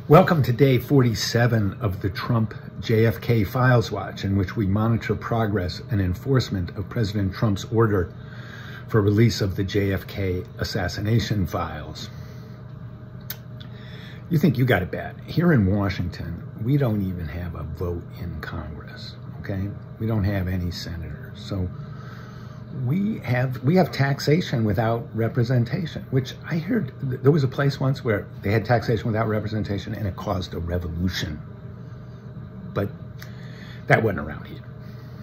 Welcome to day 47 of the Trump JFK Files Watch, in which we monitor progress and enforcement of President Trump's order for release of the JFK assassination files. You think you got it bad. Here in Washington, we don't even have a vote in Congress, okay? We don't have any senators. So we have taxation without representation, which I heard there was a place once where they had taxation without representation and it caused a revolution. But that wasn't around here.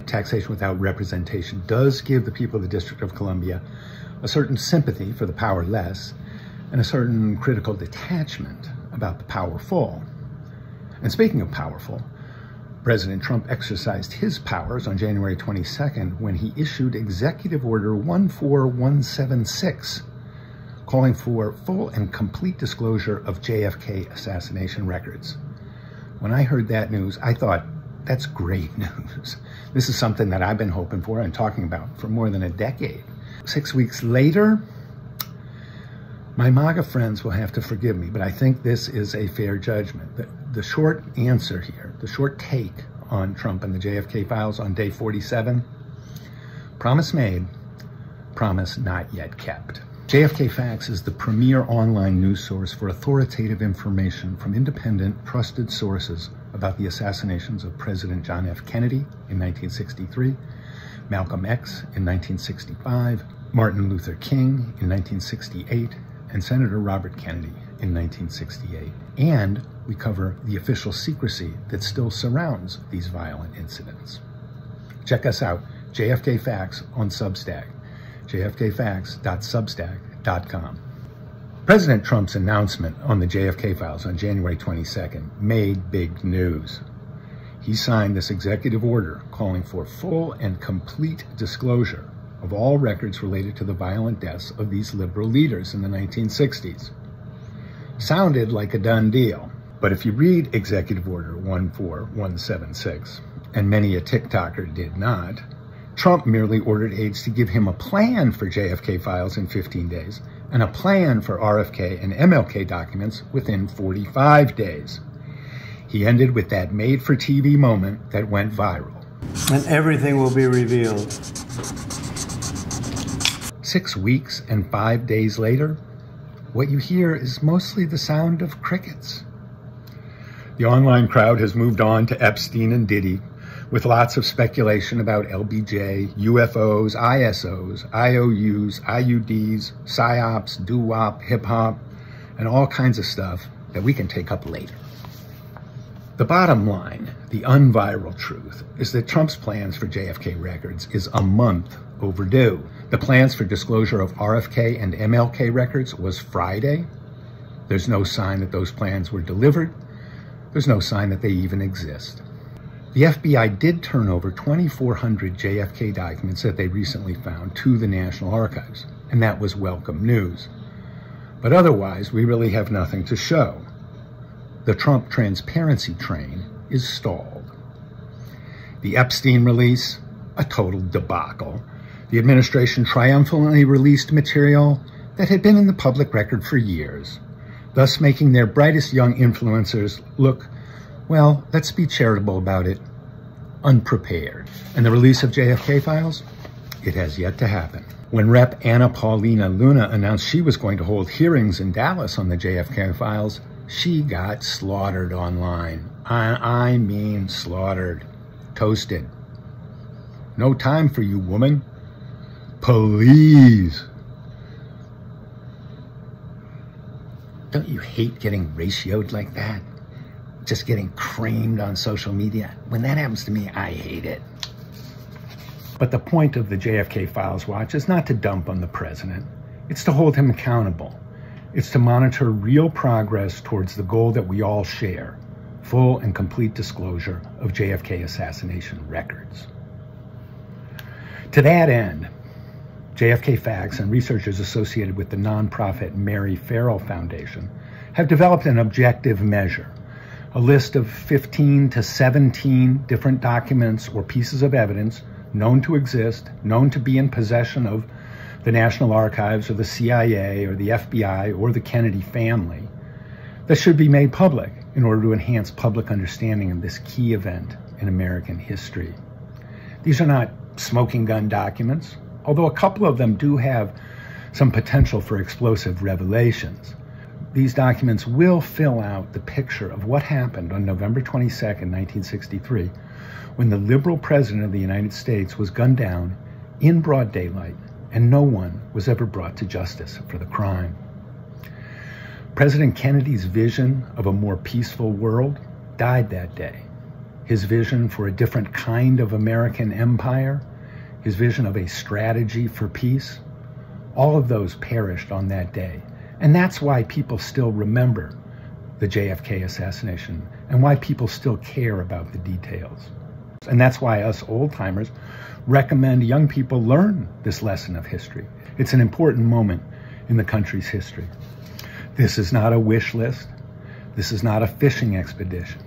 Taxation without representation does give the people of the District of Columbia a certain sympathy for the powerless and a certain critical detachment about the powerful. And speaking of powerful, President Trump exercised his powers on January 22nd when he issued Executive Order 14176, calling for full and complete disclosure of JFK assassination records. When I heard that news, I thought, that's great news. This is something that I've been hoping for and talking about for more than a decade. 6 weeks later, my MAGA friends will have to forgive me, but I think this is a fair judgment. The short answer here, the short take on Trump and the JFK files on day 47, promise made, promise not yet kept. JFK Facts is the premier online news source for authoritative information from independent, trusted sources about the assassinations of President John F. Kennedy in 1963, Malcolm X in 1965, Martin Luther King in 1968, and Senator Robert Kennedy in 1968. And we cover the official secrecy that still surrounds these violent incidents. Check us out, JFK Facts on Substack, jfkfacts.substack.com. President Trump's announcement on the JFK files on January 22nd made big news. He signed this executive order calling for full and complete disclosure of all records related to the violent deaths of these liberal leaders in the 1960s. Sounded like a done deal, but if you read Executive Order 14176, and many a TikToker did not, Trump merely ordered aides to give him a plan for JFK files in 15 days and a plan for RFK and MLK documents within 45 days. He ended with that made-for-TV moment that went viral. And everything will be revealed. 6 weeks and 5 days later, what you hear is mostly the sound of crickets. The online crowd has moved on to Epstein and Diddy, with lots of speculation about LBJ, UFOs, ISOs, IOUs, IUDs, PSYOPs, doo-wop, hip-hop, and all kinds of stuff that we can take up later. The bottom line, the unviral truth, is that Trump's plans for JFK records is a month overdue. The plans for disclosure of RFK and MLK records was Friday. There's no sign that those plans were delivered. There's no sign that they even exist. The FBI did turn over 2,400 JFK documents that they recently found to the National Archives, and that was welcome news. But otherwise, we really have nothing to show. The Trump transparency train is stalled. The Epstein release, a total debacle. The administration triumphantly released material that had been in the public record for years, thus making their brightest young influencers look, well, let's be charitable about it, unprepared. And the release of JFK files? It has yet to happen. When Rep. Anna Paulina Luna announced she was going to hold hearings in Dallas on the JFK files, she got slaughtered online. I mean slaughtered. Toasted. No time for you, woman. Please. Don't you hate getting ratioed like that? Just getting creamed on social media? When that happens to me, I hate it. But the point of the JFK Files Watch is not to dump on the president. It's to hold him accountable. It's to monitor real progress towards the goal that we all share, full and complete disclosure of JFK assassination records. To that end, JFK Facts and researchers associated with the nonprofit Mary Farrell Foundation have developed an objective measure, a list of 15 to 17 different documents or pieces of evidence known to exist, known to be in possession of the National Archives or the CIA or the FBI or the Kennedy family, that should be made public in order to enhance public understanding of this key event in American history. These are not smoking gun documents, although a couple of them do have some potential for explosive revelations. These documents will fill out the picture of what happened on November 22nd, 1963, when the liberal president of the United States was gunned down in broad daylight, and no one was ever brought to justice for the crime. President Kennedy's vision of a more peaceful world died that day. His vision for a different kind of American empire, his vision of a strategy for peace, all of those perished on that day. And that's why people still remember the JFK assassination and why people still care about the details. And that's why us old-timers recommend young people learn this lesson of history. It's an important moment in the country's history. This is not a wish list. This is not a fishing expedition.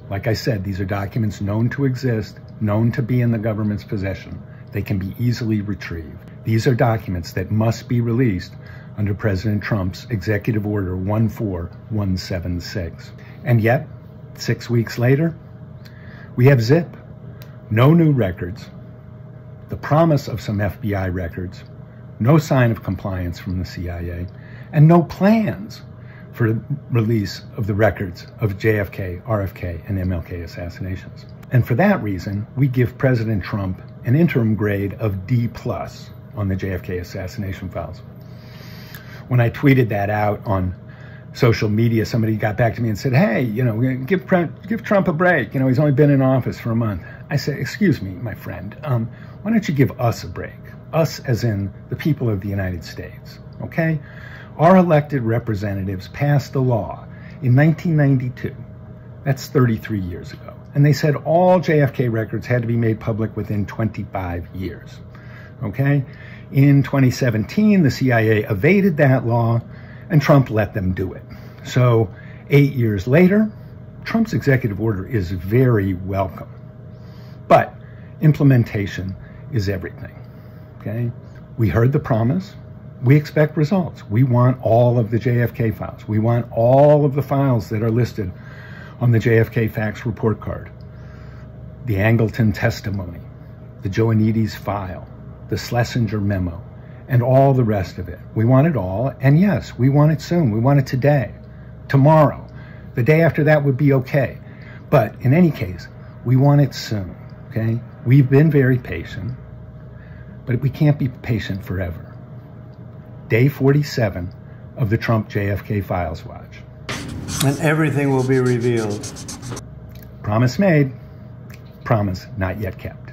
Like I said, these are documents known to exist, known to be in the government's possession. They can be easily retrieved. These are documents that must be released under President Trump's Executive Order 14176. And yet, 6 weeks later, we have zip. No new records, the promise of some FBI records, no sign of compliance from the CIA, and no plans for the release of the records of JFK, RFK, and MLK assassinations. And for that reason, we give President Trump an interim grade of D+ on the JFK assassination files. When I tweeted that out on social media, somebody got back to me and said, hey, give Trump a break. He's only been in office for a month. I said, excuse me, my friend, why don't you give us a break? Us as in the people of the United States, okay? Our elected representatives passed the law in 1992. That's 33 years ago. And they said all JFK records had to be made public within 25 years, okay? In 2017, the CIA evaded that law and Trump let them do it. So 8 years later, Trump's executive order is very welcome. But implementation is everything, okay? We heard the promise. We expect results. We want all of the JFK files. We want all of the files that are listed on the JFK facts report card. The Angleton testimony, the Joanides file, the Schlesinger memo, and all the rest of it. We want it all, and yes, we want it soon. We want it today, tomorrow. The day after that would be okay. But in any case, we want it soon, okay? We've been very patient, but we can't be patient forever. Day 47 of the Trump JFK Files Watch. And everything will be revealed. Promise made, promise not yet kept.